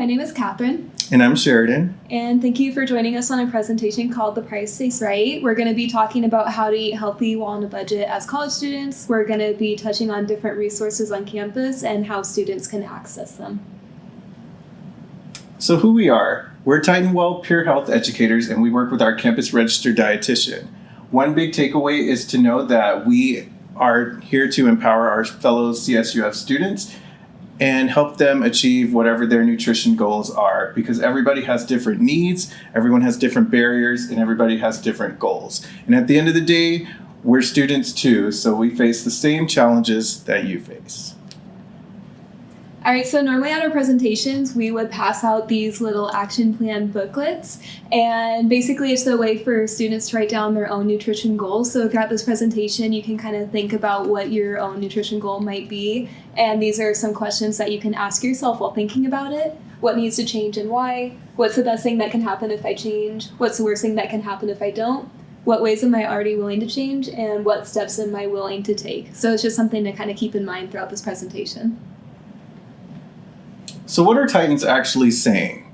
My name is Catherine. And I'm Sheridan. And thank you for joining us on a presentation called The Price Tastes Right. We're going to be talking about how to eat healthy while on a budget as college students. We're going to be touching on different resources on campus and how students can access them. So who we are. We're TitanWell Pure Health educators, and we work with our campus registered dietitian. One big takeaway is to know that we are here to empower our fellow CSUF students and help them achieve whatever their nutrition goals are, because everybody has different needs, everyone has different barriers, and everybody has different goals. And at the end of the day, we're students too, so we face the same challenges that you face. All right, so normally at our presentations, we would pass out these little action plan booklets, and basically it's a way for students to write down their own nutrition goals. So throughout this presentation, you can kind of think about what your own nutrition goal might be, and these are some questions that you can ask yourself while thinking about it. What needs to change and why? What's the best thing that can happen if I change? What's the worst thing that can happen if I don't? What ways am I already willing to change? And what steps am I willing to take? So it's just something to kind of keep in mind throughout this presentation. So what are Titans actually saying?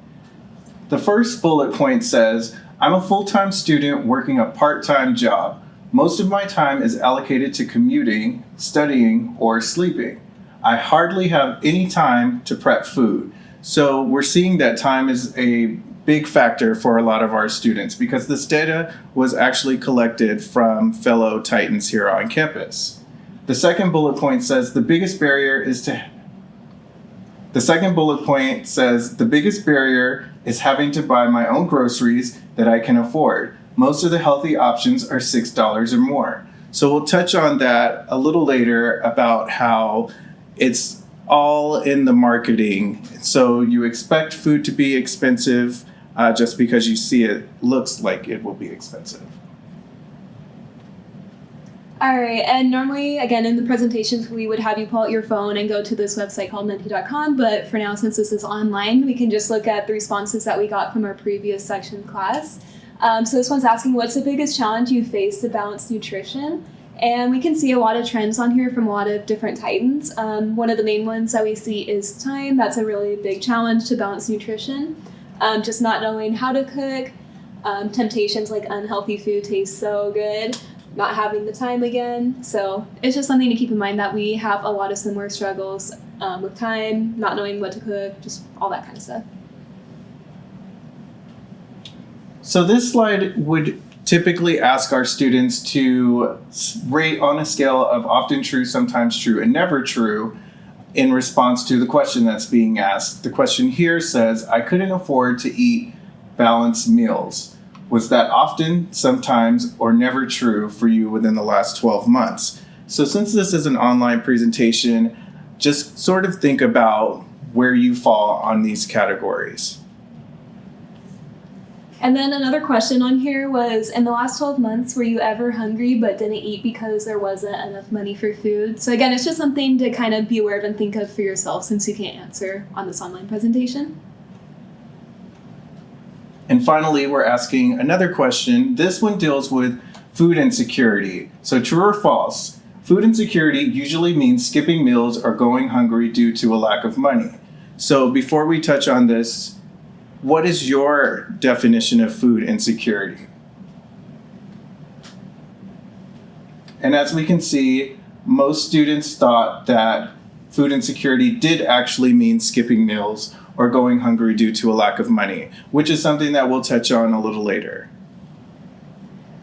The first bullet point says, I'm a full-time student working a part-time job. Most of my time is allocated to commuting, studying, or sleeping. I hardly have any time to prep food. So we're seeing that time is a big factor for a lot of our students because this data was actually collected from fellow Titans here on campus. The second bullet point says the biggest barrier is having to buy my own groceries that I can afford. Most of the healthy options are $6 or more. So we'll touch on that a little later about how it's all in the marketing. So you expect food to be expensive just because you see it looks like it will be expensive. All right, and normally, again, in the presentations, we would have you pull out your phone and go to this website called menti.com, but for now, since this is online, we can just look at the responses that we got from our previous section class. So this one's asking, what's the biggest challenge you face to balance nutrition? And we can see a lot of trends on here from a lot of different Titans. One of the main ones that we see is time. That's a really big challenge to balance nutrition. Just not knowing how to cook. Temptations like unhealthy food tastes so good. Not having the time again. So it's just something to keep in mind that we have a lot of similar struggles with time, not knowing what to cook, just all that kind of stuff. So this slide would typically ask our students to rate on a scale of often true, sometimes true, and never true in response to the question that's being asked. The question here says, I couldn't afford to eat balanced meals. Was that often, sometimes, or never true for you within the last 12 months? So since this is an online presentation, just sort of think about where you fall on these categories. And then another question on here was, in the last 12 months, were you ever hungry but didn't eat because there wasn't enough money for food? So again, it's just something to kind of be aware of and think of for yourself since you can't answer on this online presentation. And finally, we're asking another question. This one deals with food insecurity. So true or false? Food insecurity usually means skipping meals or going hungry due to a lack of money. So before we touch on this, what is your definition of food insecurity? And as we can see, most students thought that food insecurity did actually mean skipping meals or going hungry due to a lack of money, which is something that we'll touch on a little later.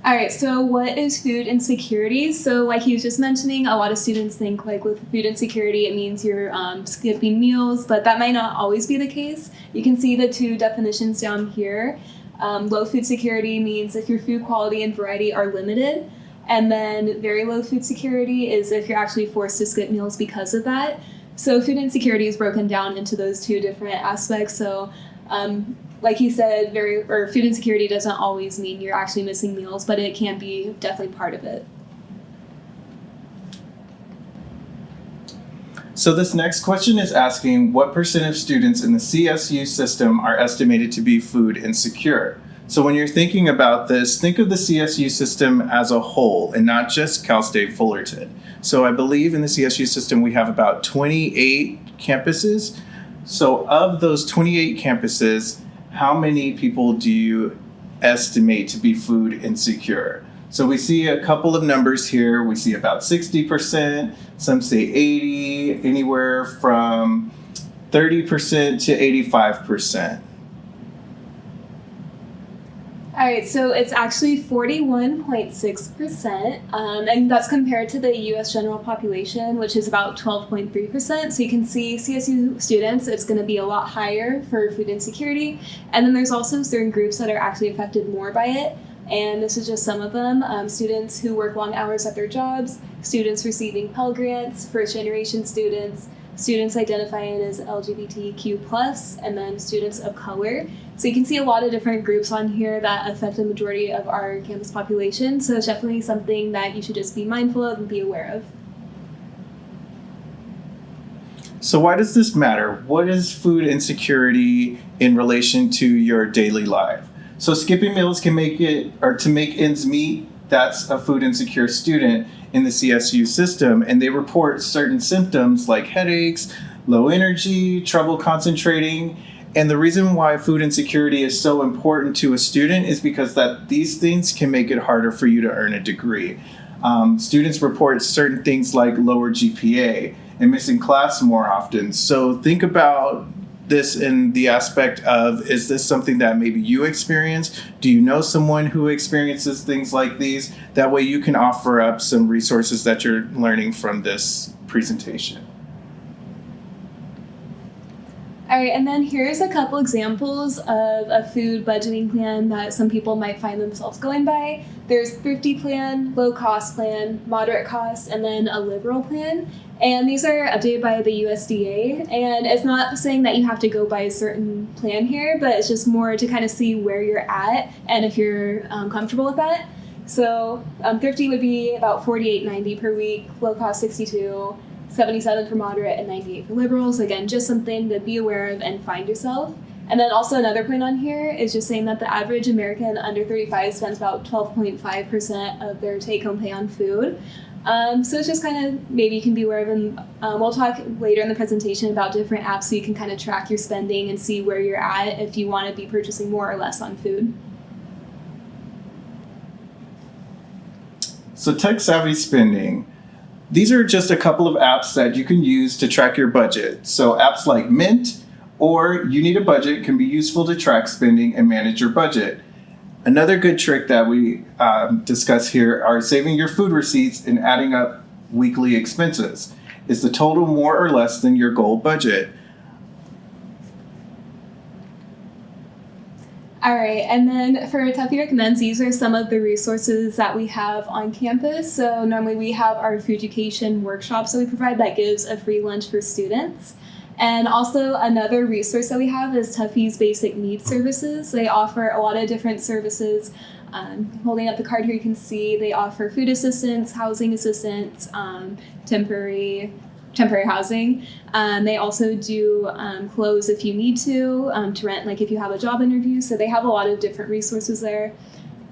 All right, so what is food insecurity? So like he was just mentioning, a lot of students think like with food insecurity, it means you're skipping meals, but that might not always be the case. You can see the two definitions down here. Low food security means if your food quality and variety are limited, and then very low food security is if you're actually forced to skip meals because of that. So food insecurity is broken down into those two different aspects. So like he said, food insecurity doesn't always mean you're actually missing meals, but it can be definitely part of it. So this next question is asking what % of students in the CSU system are estimated to be food insecure? So when you're thinking about this, think of the CSU system as a whole and not just Cal State Fullerton. So I believe in the CSU system we have about 28 campuses. So of those 28 campuses, how many people do you estimate to be food insecure? So we see a couple of numbers here. We see about 60%, some say 80, anywhere from 30% to 85%. All right, so it's actually 41.6%, and that's compared to the U.S. general population, which is about 12.3%. So you can see CSU students, it's going to be a lot higher for food insecurity. And then there's also certain groups that are actually affected more by it. And this is just some of them. Students who work long hours at their jobs, students receiving Pell Grants, first-generation students, students identifying as LGBTQ+, and then students of color. So you can see a lot of different groups on here that affect the majority of our campus population. So it's definitely something that you should just be mindful of and be aware of. So why does this matter? What is food insecurity in relation to your daily life? So skipping meals can make it, or to make ends meet, that's a food insecure student in the CSU system, and they report certain symptoms like headaches, low energy, trouble concentrating. And the reason why food insecurity is so important to a student is because that these things can make it harder for you to earn a degree. Students report certain things like lower GPA and missing class more often. So think about this in the aspect of, is this something that maybe you experience? Do you know someone who experiences things like these? That way you can offer up some resources that you're learning from this presentation. All right, and then here's a couple examples of a food budgeting plan that some people might find themselves going by. There's thrifty plan, low cost plan, moderate cost, and then a liberal plan. And these are updated by the USDA. And it's not saying that you have to go by a certain plan here, but it's just more to kind of see where you're at and if you're comfortable with that. So thrifty would be about $48.90 per week, low cost $62. 77 for moderate, and 98 for liberals. Again, just something to be aware of and find yourself. And then also another point on here is just saying that the average American under 35 spends about 12.5% of their take-home pay on food. So it's just kind of, maybe you can be aware of them. We'll talk later in the presentation about different apps so you can kind of track your spending and see where you're at if you want to be purchasing more or less on food. So tech-savvy spending. These are just a couple of apps that you can use to track your budget. So apps like Mint or You Need a Budget can be useful to track spending and manage your budget. Another good trick that we discuss here are saving your food receipts and adding up weekly expenses. Is the total more or less than your goal budget? All right, and then for Tuffy Recommends, these are some of the resources that we have on campus. So normally we have our FOODucation workshops that we provide that gives a free lunch for students. And also another resource that we have is Tuffy's Basic Needs Services. They offer a lot of different services. Holding up the card here, you can see they offer food assistance, housing assistance, temporary housing. They also do clothes if you need to rent, like if you have a job interview. So they have a lot of different resources there.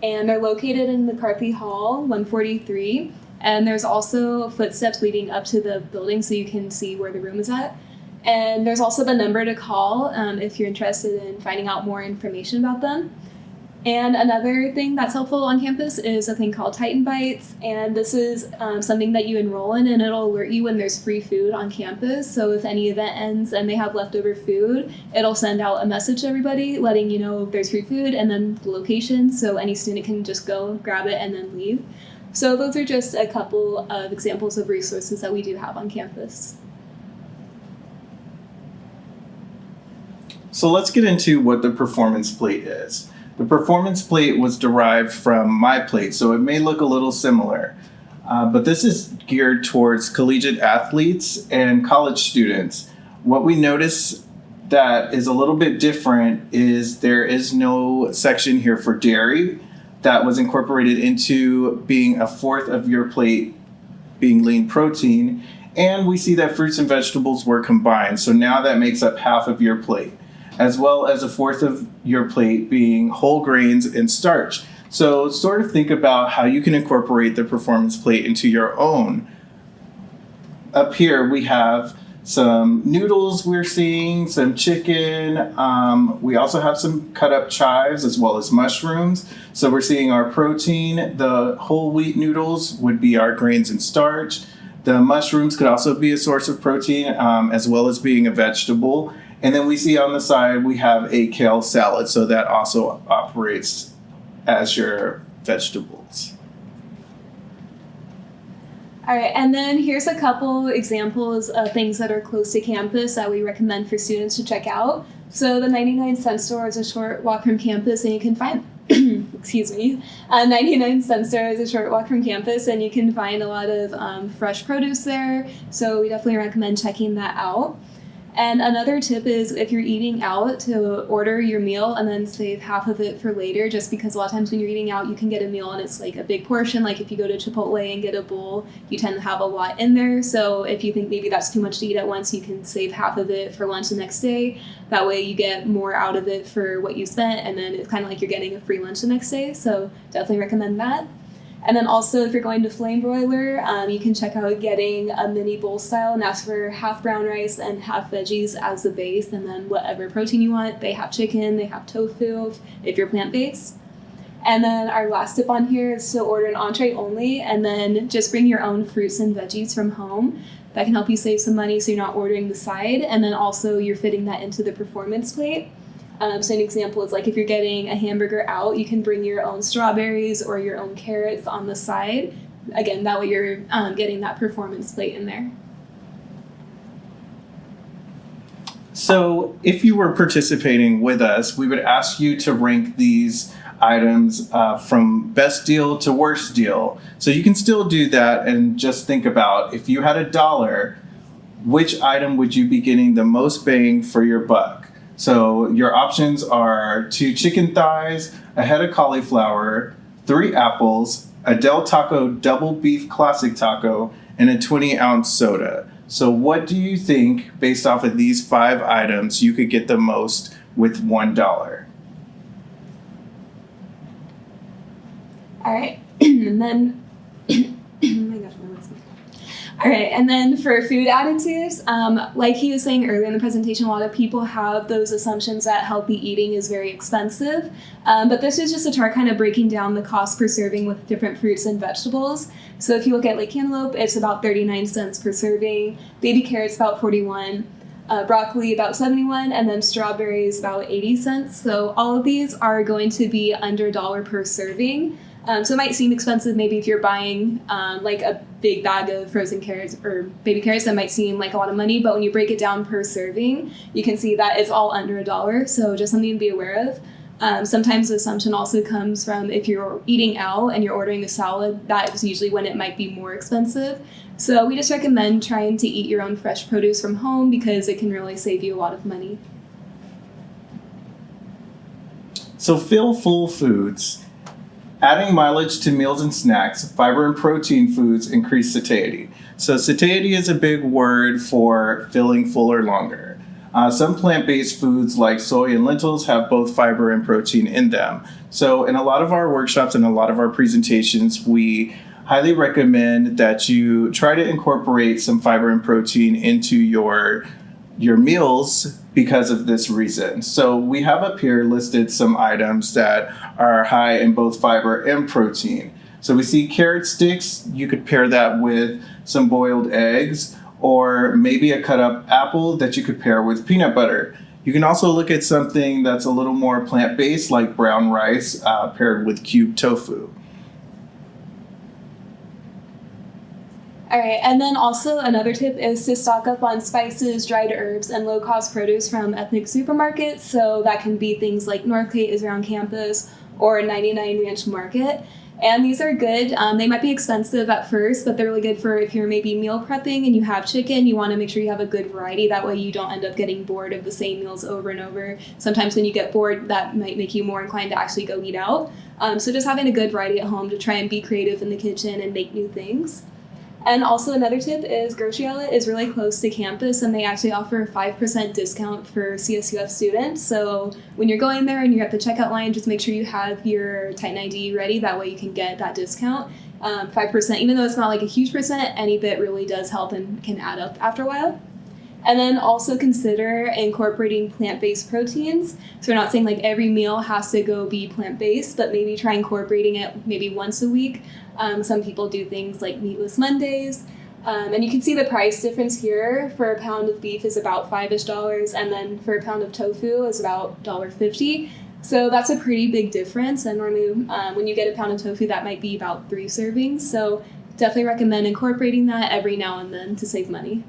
And they're located in McCarthy Hall, 143. And there's also footsteps leading up to the building so you can see where the room is at. And there's also the number to call if you're interested in finding out more information about them. And another thing that's helpful on campus is a thing called Bytes, and this is something that you enroll in, and it'll alert you when there's free food on campus. So if any event ends and they have leftover food, it'll send out a message to everybody letting you know if there's free food and then the location, so any student can just go grab it and then leave. So those are just a couple of examples of resources that we do have on campus. So let's get into what the performance plate is. The performance plate was derived from my plate, so it may look a little similar. But this is geared towards collegiate athletes and college students. What we notice that is a little bit different is there is no section here for dairy. That was incorporated into being a fourth of your plate being lean protein. And we see that fruits and vegetables were combined, so now that makes up half of your plate, as well as a fourth of your plate being whole grains and starch. So sort of think about how you can incorporate the performance plate into your own. Up here we have some noodles we're seeing, some chicken. We also have some cut up chives as well as mushrooms. So we're seeing our protein. The whole wheat noodles would be our grains and starch. The mushrooms could also be a source of protein as well as being a vegetable. And then we see on the side we have a kale salad. So that also operates as your vegetables. All right, and then here's a couple examples of things that are close to campus that we recommend for students to check out. So the 99-cent store is a short walk from campus, and you can find, 99-cent store is a short walk from campus, and you can find a lot of fresh produce there. So we definitely recommend checking that out. And another tip is if you're eating out to order your meal and then save half of it for later, just because a lot of times when you're eating out, you can get a meal and it's like a big portion. Like if you go to Chipotle and get a bowl, you tend to have a lot in there. So if you think maybe that's too much to eat at once, you can save half of it for lunch the next day. That way you get more out of it for what you spent, and then it's kind of like you're getting a free lunch the next day. So definitely recommend that. And then also, if you're going to flame broiler, you can check out getting a mini bowl style, and that's for half brown rice and half veggies as the base, and then whatever protein you want. They have chicken, they have tofu if you're plant-based. And then our last tip on here is to order an entree only, and then just bring your own fruits and veggies from home. That can help you save some money so you're not ordering the side, and then also you're fitting that into the performance plate. So an example is like if you're getting a hamburger out, you can bring your own strawberries or your own carrots on the side. Again, that way you're getting that performance plate in there. So if you were participating with us, we would ask you to rank these items from best deal to worst deal. So you can still do that and just think about if you had $1, which item would you be getting the most bang for your buck? So your options are 2 chicken thighs, a head of cauliflower, 3 apples, a Del Taco double beef classic taco, and a 20-ounce soda. So what do you think, based off of these 5 items, you could get the most with $1? All right, and then, oh my gosh, all right, and then for food additives, like he was saying earlier in the presentation, a lot of people have those assumptions that healthy eating is very expensive, but this is just a chart kind of breaking down the cost per serving with different fruits and vegetables. So if you look at like cantaloupe, it's about 39 cents per serving, baby carrots about 41, broccoli about 71, and then strawberries about 80 cents. So all of these are going to be under $1 per serving. So it might seem expensive maybe if you're buying like a big bag of frozen carrots or baby carrots, that might seem like a lot of money, but when you break it down per serving, you can see that it's all under $1, so just something to be aware of. Sometimes the assumption also comes from if you're eating out and you're ordering a salad, that is usually when it might be more expensive. So we just recommend trying to eat your own fresh produce from home because it can really save you a lot of money. So Feel Full Foods. Adding mileage to meals and snacks, fiber and protein foods increase satiety. So satiety is a big word for feeling fuller longer. Some plant-based foods like soy and lentils have both fiber and protein in them. So in a lot of our workshops and a lot of our presentations, we highly recommend that you try to incorporate some fiber and protein into your meals because of this reason. So we have up here listed some items that are high in both fiber and protein. So we see carrot sticks. You could pair that with some boiled eggs or maybe a cut up apple that you could pair with peanut butter. You can also look at something that's a little more plant-based like brown rice paired with cubed tofu. All right, and then also another tip is to stock up on spices, dried herbs, and low-cost produce from ethnic supermarkets. So that can be things like Northgate is around campus or 99 Ranch Market. And these are good. They might be expensive at first, but they're really good for if you're maybe meal prepping and you have chicken, you want to make sure you have a good variety. That way you don't end up getting bored of the same meals over and over. Sometimes when you get bored, that might make you more inclined to actually go eat out. So just having a good variety at home to try and be creative in the kitchen and make new things. And also another tip is Grocery Outlet is really close to campus, and they actually offer a 5% discount for CSUF students. So when you're going there and you're at the checkout line, just make sure you have your Titan ID ready. That way you can get that discount. 5%, even though it's not like a huge percent, any bit really does help and can add up after a while. And then also consider incorporating plant-based proteins. So we're not saying like every meal has to go be plant-based, but maybe try incorporating it maybe once a week. Some people do things like meatless Mondays. And you can see the price difference here. For a pound of beef is about $5-ish, and then for a pound of tofu is about $1.50. So that's a pretty big difference. And normally when you get a pound of tofu, that might be about 3 servings. So definitely recommend incorporating that every now and then to save money.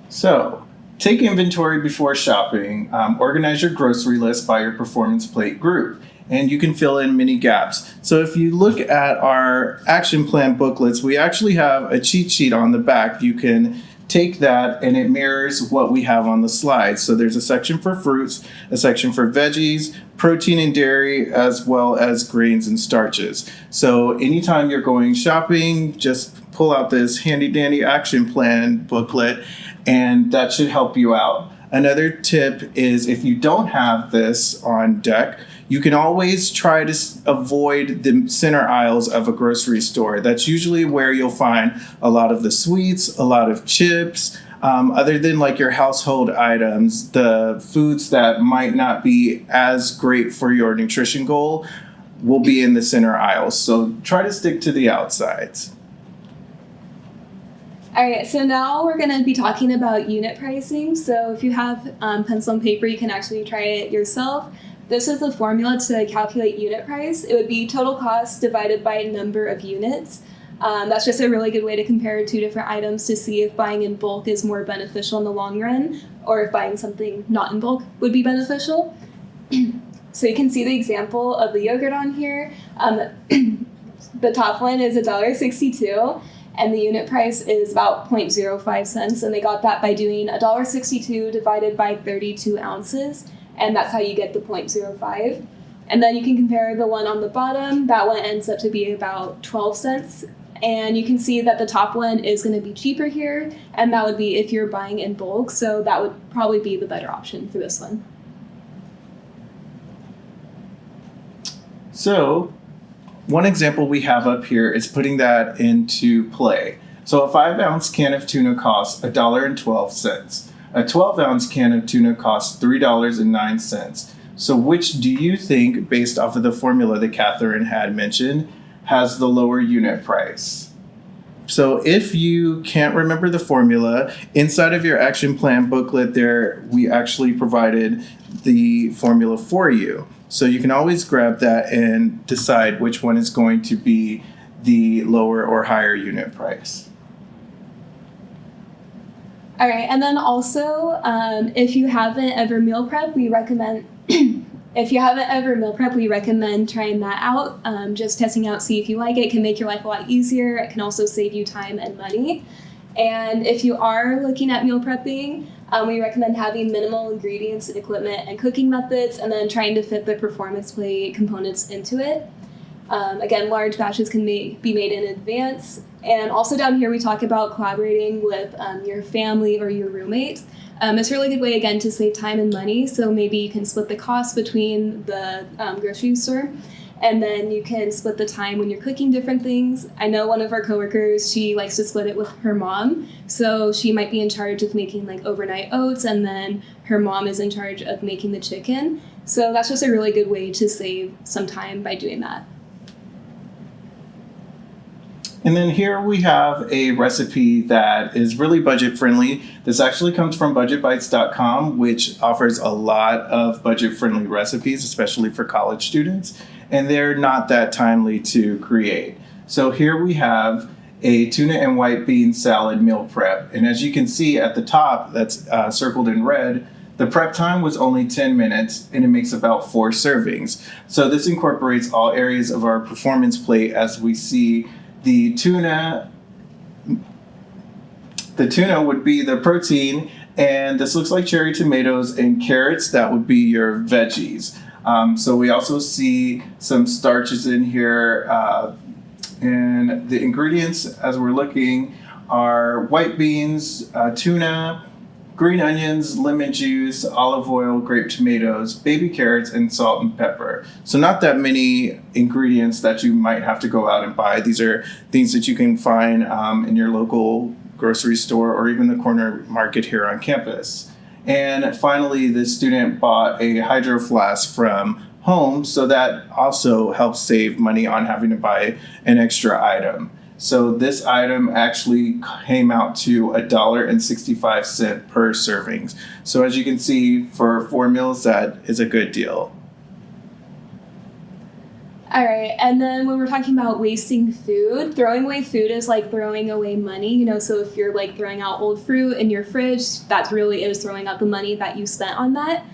So, take inventory before shopping. Organize your grocery list by your performance plate group, and you can fill in many gaps. So if you look at our action plan booklets, we actually have a cheat sheet on the back. You can take that and it mirrors what we have on the slide. So there's a section for fruits, a section for veggies, protein and dairy, as well as grains and starches. So anytime you're going shopping, just pull out this handy dandy action plan booklet, and that should help you out. Another tip is if you don't have this on deck, you can always try to avoid the center aisles of a grocery store. That's usually where you'll find a lot of the sweets, a lot of chips, other than like your household items, the foods that might not be as great for your nutrition goal will be in the center aisles. So try to stick to the outsides. All right, so now we're going to be talking about unit pricing. So if you have pencil and paper, you can actually try it yourself. This is the formula to calculate unit price. It would be total cost divided by number of units. That's just a really good way to compare 2 different items to see if buying in bulk is more beneficial in the long run, or if buying something not in bulk would be beneficial. So you can see the example of the yogurt on here. The top one is $1.62. And the unit price is about 0.05 cents, and they got that by doing $1.62 divided by 32 ounces, and that's how you get the 0.05. And then you can compare the one on the bottom. That one ends up to be about 12 cents, and you can see that the top one is going to be cheaper here, and that would be if you're buying in bulk, so that would probably be the better option for this one. So, one example we have up here is putting that into play. So a 5-ounce can of tuna costs $1.12. A 12-ounce can of tuna costs $3.09. So which do you think, based off of the formula that Catherine had mentioned, has the lower unit price? So if you can't remember the formula, inside of your action plan booklet there, we actually provided the formula for you. So you can always grab that and decide which one is going to be the lower or higher unit price. All right, and then also, if you haven't ever meal prep, we recommend trying that out. Just testing out, see if you like it. It can make your life a lot easier. It can also save you time and money. And if you are looking at meal prepping, we recommend having minimal ingredients and equipment and cooking methods, and then trying to fit the performance plate components into it. Again, large batches can be made in advance. And also down here, we talk about collaborating with your family or your roommates. It's a really good way, again, to save time and money. So maybe you can split the cost between the grocery store, and then you can split the time when you're cooking different things. I know one of our coworkers, she likes to split it with her mom. So she might be in charge of making like overnight oats, and then her mom is in charge of making the chicken. So that's just a really good way to save some time by doing that. And then here we have a recipe that is really budget friendly. This actually comes from budgetbytes.com, which offers a lot of budget friendly recipes, especially for college students, and they're not that timely to create. So here we have a tuna and white bean salad meal prep. And as you can see at the top, that's circled in red, the prep time was only 10 minutes, and it makes about 4 servings. So this incorporates all areas of our performance plate. As we see, the tuna would be the protein, and this looks like cherry tomatoes and carrots. That would be your veggies. So we also see some starches in here, and the ingredients, as we're looking, are white beans, tuna, green onions, lemon juice, olive oil, grape tomatoes, baby carrots, and salt and pepper. So not that many ingredients that you might have to go out and buy. These are things that you can find in your local grocery store or even the corner market here on campus. And finally, the student bought a hydro flask from home, so that also helps save money on having to buy an extra item. So this item actually came out to $1.65 per servings. So as you can see, for 4 meals, that is a good deal. All right, and then when we're talking about wasting food, throwing away food is like throwing away money, you know, so if you're like throwing out old fruit in your fridge, that really is throwing out the money that you spent on that.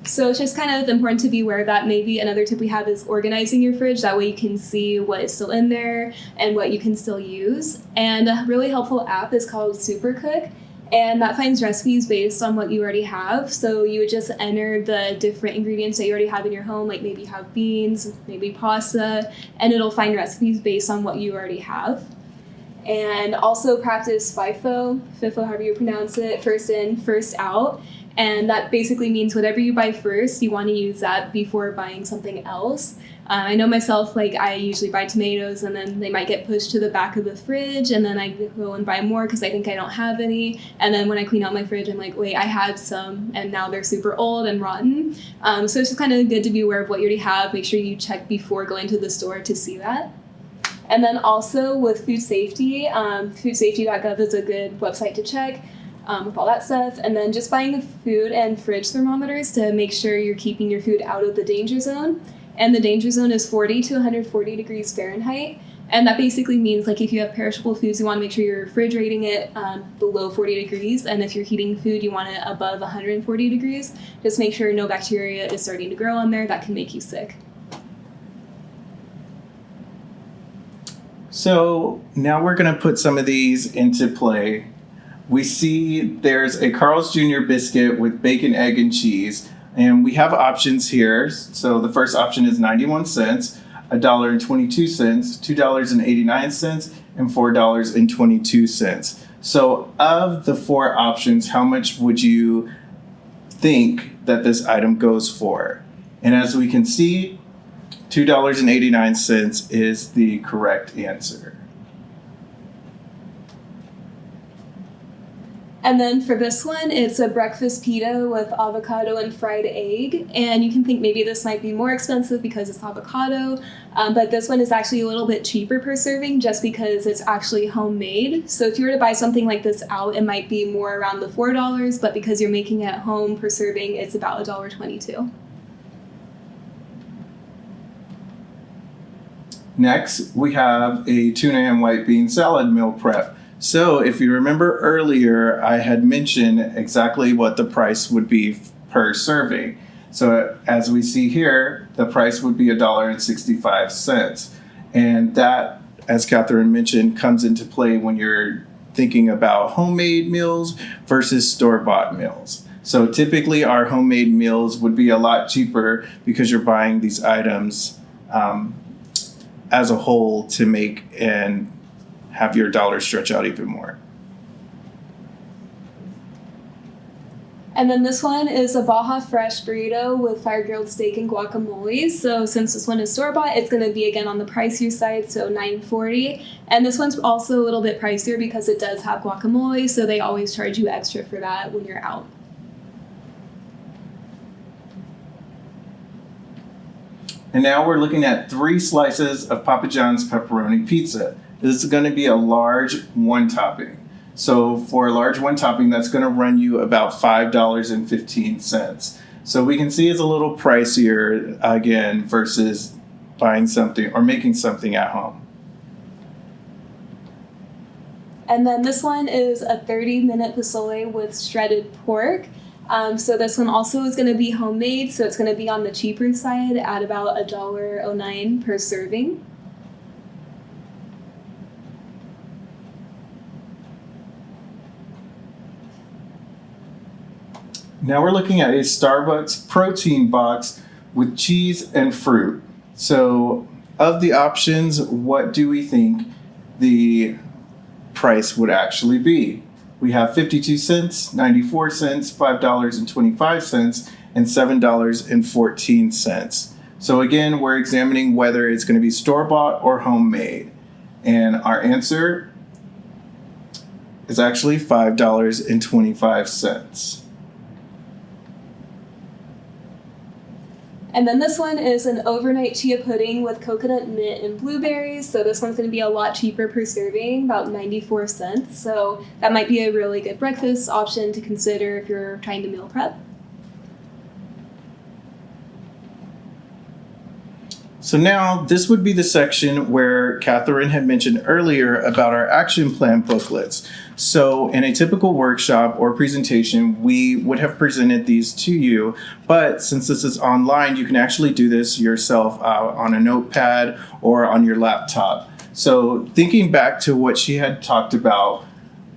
So it's just kind of important to be aware of that. Maybe another tip we have is organizing your fridge. That way you can see what is still in there and what you can still use. And a really helpful app is called Supercook. And that finds recipes based on what you already have. So you would just enter the different ingredients that you already have in your home, like maybe you have beans, maybe pasta, and it'll find recipes based on what you already have. And also practice FIFO, however you pronounce it, first in, first out. And that basically means whatever you buy first, you want to use that before buying something else. I know myself, like I usually buy tomatoes and then they might get pushed to the back of the fridge and then I go and buy more because I think I don't have any. And then when I clean out my fridge, I'm like, wait, I had some and now they're super old and rotten. So it's just kind of good to be aware of what you already have. Make sure you check before going to the store to see that. And then also with food safety, foodsafety.gov is a good website to check. With all that stuff, and then just buying the food and fridge thermometers to make sure you're keeping your food out of the danger zone. And the danger zone is 40 to 140 degrees Fahrenheit. And that basically means like if you have perishable foods, you want to make sure you're refrigerating it below 40 degrees. And if you're heating food, you want it above 140 degrees. Just make sure no bacteria is starting to grow on there that can make you sick. So now we're going to put some of these into play. We see there's a Carl's Jr. biscuit with bacon, egg, and cheese. And we have options here. So the first option is 91 cents, $1.22, $2.89, and $4.22. So of the 4 options, how much would you think that this item goes for? And as we can see, $2.89 is the correct answer. And then for this one, it's a breakfast pita with avocado and fried egg. And you can think maybe this might be more expensive because it's avocado, but this one is actually a little bit cheaper per serving just because it's actually homemade. So if you were to buy something like this out, it might be more around the $4, but because you're making it at home per serving, it's about $1.22. Next, we have a tuna and white bean salad meal prep. So if you remember earlier, I had mentioned exactly what the price would be per serving. So as we see here, the price would be $1.65. And that, as Catherine mentioned, comes into play when you're thinking about homemade meals versus store-bought meals. So typically our homemade meals would be a lot cheaper because you're buying these items as a whole to make and have your dollar stretch out even more. And then this one is a Baja fresh burrito with fire-grilled steak and guacamole. So since this one is store-bought, it's going to be again on the pricier side, so $9.40. And this one's also a little bit pricier because it does have guacamole, so they always charge you extra for that when you're out. And now we're looking at 3 slices of Papa John's pepperoni pizza. This is going to be a large one topping. So for a large one topping, that's going to run you about $5.15. So we can see it's a little pricier again versus buying something or making something at home. And then this one is a 30-minute pozole with shredded pork. So this one also is going to be homemade, so it's going to be on the cheaper side at about $1.09 per serving. Now we're looking at a Starbucks protein box with cheese and fruit. So of the options, what do we think the price would actually be? We have 52 cents, 94 cents, $5.25, and $7.14. So again, we're examining whether it's going to be store-bought or homemade. And our answer is actually $5.25. And then this one is an overnight chia pudding with coconut mint and blueberries. So this one's going to be a lot cheaper per serving, about 94 cents. So that might be a really good breakfast option to consider if you're trying to meal prep. So now this would be the section where Catherine had mentioned earlier about our action plan booklets. So in a typical workshop or presentation, we would have presented these to you, but since this is online, you can actually do this yourself on a notepad or on your laptop. So thinking back to what she had talked about,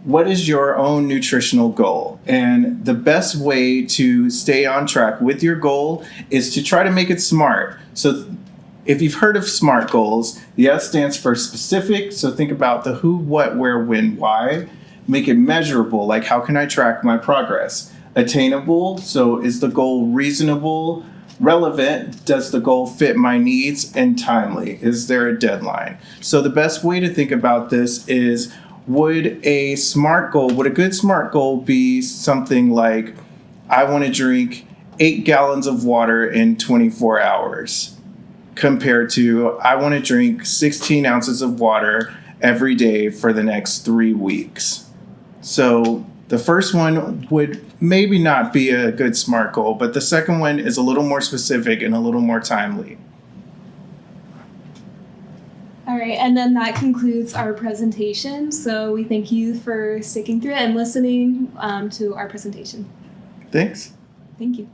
what is your own nutritional goal? And the best way to stay on track with your goal is to try to make it SMART. So if you've heard of SMART goals, the S stands for specific. So think about the who, what, where, when, why. Make it measurable, like how can I track my progress? Attainable, so is the goal reasonable? Relevant, does the goal fit my needs? And timely, is there a deadline? So the best way to think about this is, would a good SMART goal be something like, I want to drink 8 gallons of water in 24 hours? Compared to, I want to drink 16 ounces of water every day for the next 3 weeks. So the first one would maybe not be a good SMART goal, but the second one is a little more specific and a little more timely. All right, and then that concludes our presentation. So we thank you for sticking through it and listening to our presentation. Thanks. Thank you.